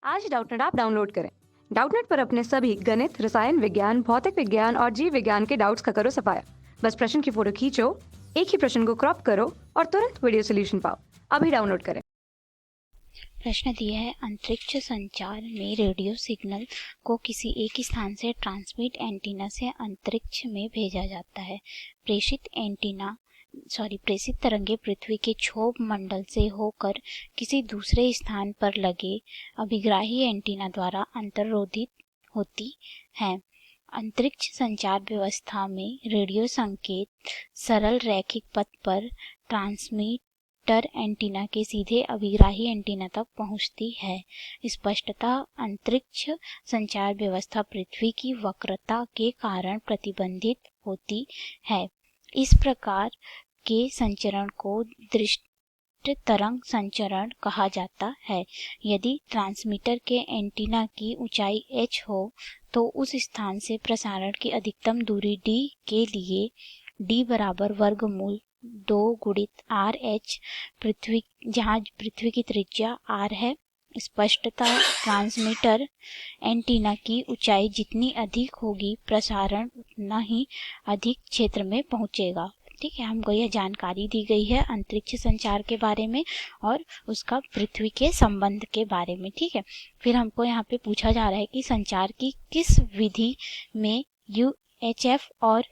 आज Doubtnut app download करें। Doubtnut पर अपने सभी गणित, रसायन विज्ञान, भौतिक विज्ञान और जीव विज्ञान के डाउट्स का करो सफाया। बस प्रश्न की फोटो खींचो, एक ही प्रश्न को क्रॉप करो और तुरंत वीडियो सोल्यूशन पाओ। अभी डाउनलोड करें। प्रश्न दिया है, अंतरिक्ष संचार में रेडियो सिग्नल को किसी एक स्थान से ट्रांसमिट एंटीना से अंतरिक्ष में भेजा जाता है। प्रेषित तरंगे पृथ्वी के क्षोभ मंडल से होकर किसी दूसरे स्थान पर लगे अभिग्राही एंटीना द्वारा अंतर्रोधित होती हैं। अंतरिक्ष संचार व्यवस्था में रेडियो संकेत सरल रैखिक पथ पर ट्रांसमीटर एंटीना के सीधे अभिग्राही एंटीना तक पहुंचती है। स्पष्टता अंतरिक्ष संचार व्यवस्था पृथ्वी की वक्रता के कारण प्रतिबंधित होती है। इस प्रकार के संचरण को दृष्ट तरंग संचरण कहा जाता है। यदि ट्रांसमीटर के एंटीना की ऊंचाई h हो तो उस स्थान से प्रसारण की अधिकतम दूरी d के लिए d बराबर वर्गमूल 2 गुणित RH जहाँ पृथ्वी की त्रिज्या r है। स्पष्टता ट्रांसमीटर एंटीना की ऊंचाई जितनी अधिक होगी प्रसारण उतना ही अधिक क्षेत्र में पहुंचेगा। ठीक है, हमको यह जानकारी दी गई है अंतरिक्ष संचार के बारे में और उसका पृथ्वी के संबंध के बारे में। ठीक है, फिर हमको यहाँ पे पूछा जा रहा है कि संचार की किस विधि में VHF और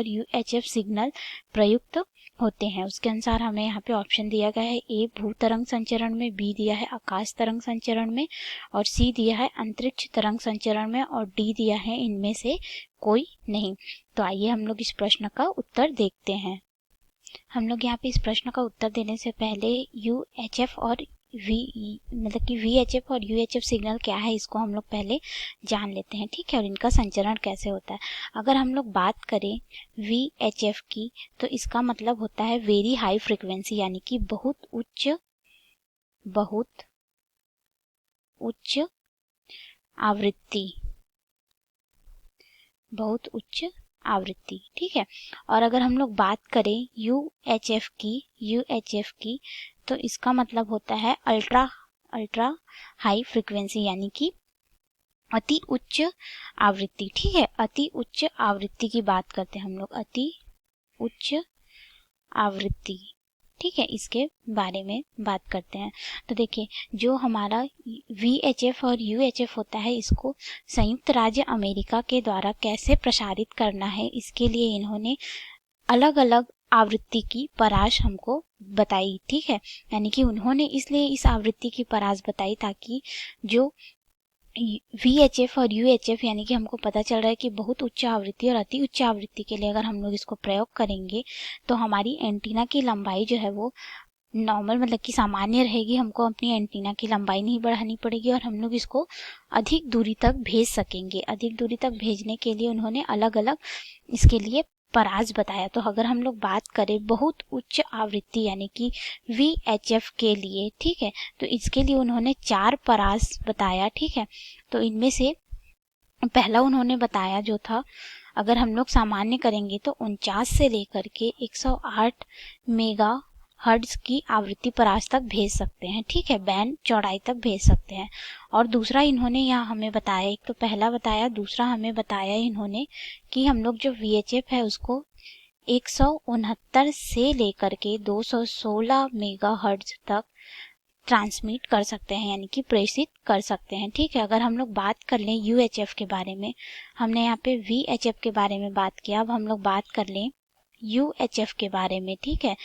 UHF सिग्नल प्रयुक्त होते हैं। उसके अनुसार हमें यहाँ पे ऑप्शन दिया गया है, ए भू तरंग संचरण में, बी दिया है आकाश तरंग संचरण में और सी दिया है अंतरिक्ष तरंग संचरण में और डी दिया है इनमें से कोई नहीं। तो आइए हम लोग इस प्रश्न का उत्तर देखते हैं। हम लोग यहाँ पे इस प्रश्न का उत्तर देने से पहले VHF और UHF सिग्नल क्या है इसको हम लोग पहले जान लेते हैं। ठीक है, और इनका संचरण कैसे होता है। अगर हम लोग बात करें VHF की तो इसका मतलब होता है वेरी हाई फ्रीक्वेंसी, यानी कि बहुत उच्च आवृत्ति। ठीक है, और अगर हम लोग बात करें UHF की तो इसका मतलब होता है अल्ट्रा हाई फ्रीक्वेंसी, यानी कि अति उच्च आवृत्ति। ठीक है, अति उच्च आवृत्ति की बात करते हैं हम लोग, अति उच्च आवृत्ति। ठीक है, इसके बारे में बात करते हैं। तो देखिए, जो हमारा VHF और UHF होता है इसको संयुक्त राज्य अमेरिका के द्वारा कैसे प्रसारित करना है इसके लिए इन्होंने अलग अलग आवृत्ति की परास हमको बताई। ठीक है, यानी कि उन्होंने इसलिए इस आवृत्ति की परास बताई ताकि जो VHF और UHF यानी कि हमको पता चल रहा है कि बहुत उच्च आवृत्ति और अति उच्च आवृत्ति के लिए अगर हम लोग इसको प्रयोग करेंगे तो हमारी एंटीना की लंबाई जो है वो नॉर्मल मतलब कि सामान्य रहेगी। हमको अपनी एंटीना की लंबाई नहीं बढ़ानी पड़ेगी और हम लोग इसको अधिक दूरी तक भेज सकेंगे। अधिक दूरी तक भेजने के लिए उन्होंने अलग अलग इसके लिए परास बताया। तो अगर हम लोग बात करें बहुत उच्च आवृत्ति यानी कि VHF के लिए, ठीक है, तो इसके लिए उन्होंने 4 परास बताया। ठीक है, तो इनमें से पहला उन्होंने बताया जो था, अगर हम लोग सामान्य करेंगे तो 49 से लेकर के 108 मेगा हर्ट्ज की आवृत्ति परास तक भेज सकते हैं। ठीक है, बैंड चौड़ाई तक भेज सकते हैं। और दूसरा इन्होंने यहाँ हमें बताया, एक तो पहला बताया, दूसरा हमें बताया इन्होंने कि हम लोग जो VHF है उसको 169 से लेकर के 216 मेगा हर्ट्ज तक ट्रांसमिट कर सकते हैं, यानी कि प्रेषित कर सकते हैं। ठीक है, अगर हम लोग बात कर लें UHF के बारे में, हमने यहाँ पे VHF के बारे में बात किया, अब हम लोग बात कर लें UHF के बारे में। ठीक है,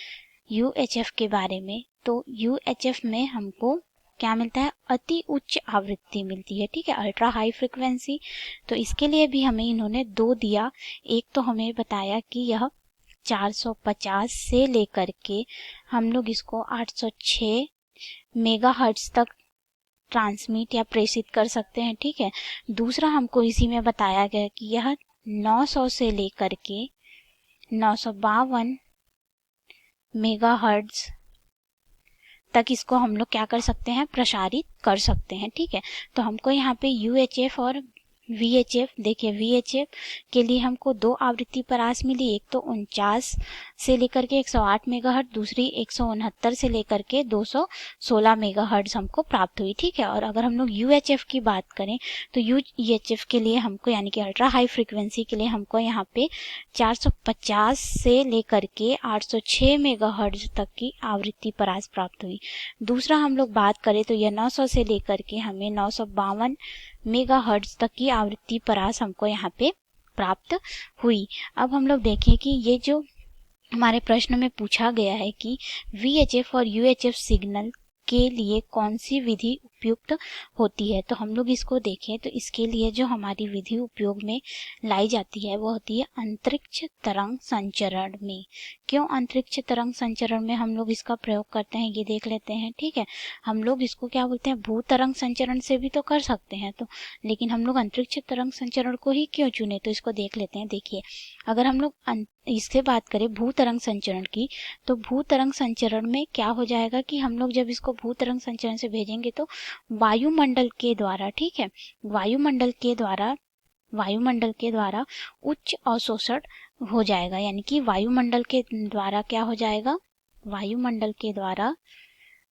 UHF के बारे में, तो UHF में हमको क्या मिलता है, अति उच्च आवृत्ति मिलती है। ठीक है, अल्ट्रा हाई फ्रीक्वेंसी। तो इसके लिए भी हमें इन्होंने 2 दिया। एक तो हमें बताया कि यह 450 से लेकर के हम लोग इसको 806 मेगाहर्ट्ज तक ट्रांसमिट या प्रेषित कर सकते हैं। ठीक है, दूसरा हमको इसी में बताया गया कि यह 900 से लेकर के 952 मेगाहर्ट्ज तक इसको हम लोग क्या कर सकते हैं, प्रसारित कर सकते हैं। ठीक है, तो हमको यहाँ पे UHF और VHF, देखिए VHF के लिए हमको दो आवृत्ति परास मिली, एक तो 49 से लेकर के 108 मेगाहर्ट्ज, दूसरी 169 से लेकर के 216 मेगाहर्ट्ज हमको प्राप्त हुई, ठीक है। और अगर हम लोग UHF की बात करें तो UHF के लिए हमको यानी कि अल्ट्रा हाई फ्रीक्वेंसी के लिए हमको यहाँ पे 450 से लेकर के 806 मेगाहर्ट्ज तक की आवृत्ति परास प्राप्त हुई। दूसरा हम लोग बात करें तो यह 900 से लेकर के हमें 952 मेगाहर्ट्ज तक की आवृत्ति परास हमको यहाँ पे प्राप्त हुई। अब हम लोग देखें कि ये जो हमारे प्रश्न में पूछा गया है कि VHF और UHF सिग्नल के लिए कौन सी विधि उपयुक्त होती है, तो हम लोग इसको देखें तो इसके लिए जो हमारी विधि उपयोग में लाई जाती है वो होती है अंतरिक्ष तरंग संचरण में। क्यों अंतरिक्ष तरंग संचरण में हम लोग इसका प्रयोग करते हैं ये देख लेते हैं, ठीक है। हम लोग इसको क्या बोलते हैं, भू तरंग संचरण से भी तो कर सकते हैं, तो लेकिन हम लोग अंतरिक्ष तरंग संचरण को ही क्यों चुने, तो इसको देख लेते हैं। देखिए अगर हम लोग इससे बात करें भू तरंग संचरण की, तो भू तरंग संचरण में क्या हो जाएगा कि हम लोग जब इसको भू तरंग संचरण से भेजेंगे तो वायुमंडल के द्वारा, ठीक है, वायुमंडल के द्वारा उच्च अवशोषण हो जाएगा, यानी कि वायुमंडल के द्वारा क्या हो जाएगा, वायुमंडल के द्वारा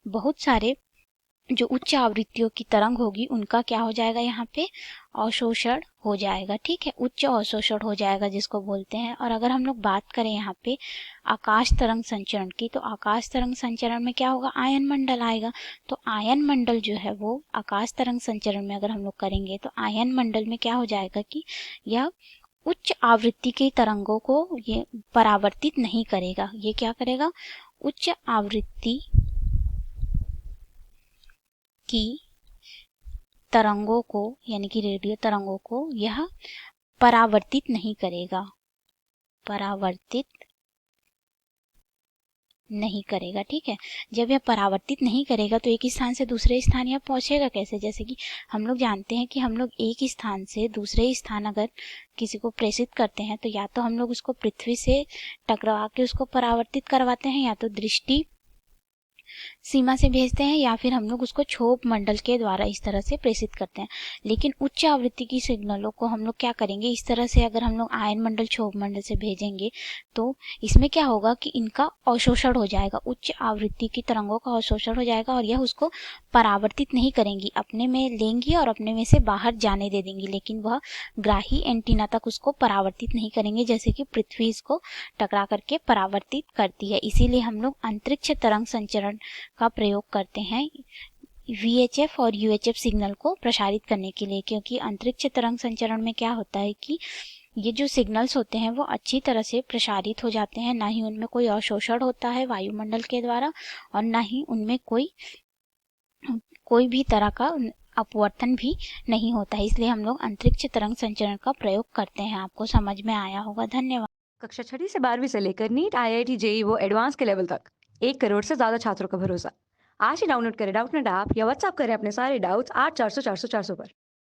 बहुत सारे जो उच्च आवृत्तियों की तरंग होगी उनका क्या हो जाएगा, यहाँ पे अवशोषण हो जाएगा, ठीक है, उच्च अवशोषण हो जाएगा जिसको बोलते हैं। और अगर हम लोग बात करें यहाँ पे आकाश तरंग संचरण की, तो आकाश तरंग संचरण में क्या होगा, आयन मंडल आएगा। तो आयन मंडल जो है वो आकाश तरंग संचरण में अगर हम लोग करेंगे तो आयन मंडल में क्या हो जाएगा कि यह उच्च आवृत्ति की तरंगों को ये परावर्तित नहीं करेगा। ये क्या करेगा, उच्च आवृत्ति की तरंगों को यानी कि रेडियो तरंगों को यह परावर्तित नहीं करेगा, परावर्तित नहीं करेगा, ठीक है। जब यह परावर्तित नहीं करेगा तो एक स्थान से दूसरे स्थान यह पहुंचेगा कैसे, जैसे कि हम लोग जानते हैं कि हम लोग एक स्थान से दूसरे स्थान अगर किसी को प्रेषित करते हैं तो या तो हम लोग उसको पृथ्वी से टकरा के उसको परावर्तित करवाते हैं, या तो दृष्टि सीमा से भेजते हैं, या फिर हम लोग उसको क्षोभ मंडल के द्वारा इस तरह से प्रेषित करते हैं। लेकिन उच्च आवृत्ति की सिग्नलों को हम लोग क्या करेंगे, इस तरह से अगर हम लोग आयन मंडल क्षोभ मंडल से भेजेंगे तो इसमें क्या होगा कि इनका अवशोषण हो जाएगा, उच्च आवृत्ति की तरंगों का अवशोषण हो जाएगा और यह उसको परावर्तित नहीं करेंगी, अपने में लेंगी और अपने में से बाहर जाने दे देंगी, लेकिन वह ग्राही एंटीना तक उसको परावर्तित नहीं करेंगे, जैसे कि पृथ्वी इसको टकरा करके परावर्तित करती है। इसीलिए हम लोग अंतरिक्ष तरंग संचरण का प्रयोग करते हैं VHF और UHF सिग्नल को प्रसारित करने के लिए, क्योंकि अंतरिक्ष तरंग संचरण में क्या होता है कि ये जो सिग्नल्स होते हैं वो अच्छी तरह से प्रसारित हो जाते हैं, ना ही उनमें कोई अवशोषण होता है वायुमंडल के द्वारा और ना ही उनमें कोई भी तरह का अपवर्तन भी नहीं होता है। इसलिए हम लोग अंतरिक्ष तरंग संचरण का प्रयोग करते हैं। आपको समझ में आया होगा, धन्यवाद। कक्षा 6 से 12वीं से लेकर नीट, IIT, JEE वो एडवांस के लेवल तक 1 करोड़ से ज्यादा छात्रों का भरोसा। आज ही डाउनलोड करें डाउटनेट ऐप या व्हाट्सएप करें अपने सारे डाउट्स 8400 400 400 पर।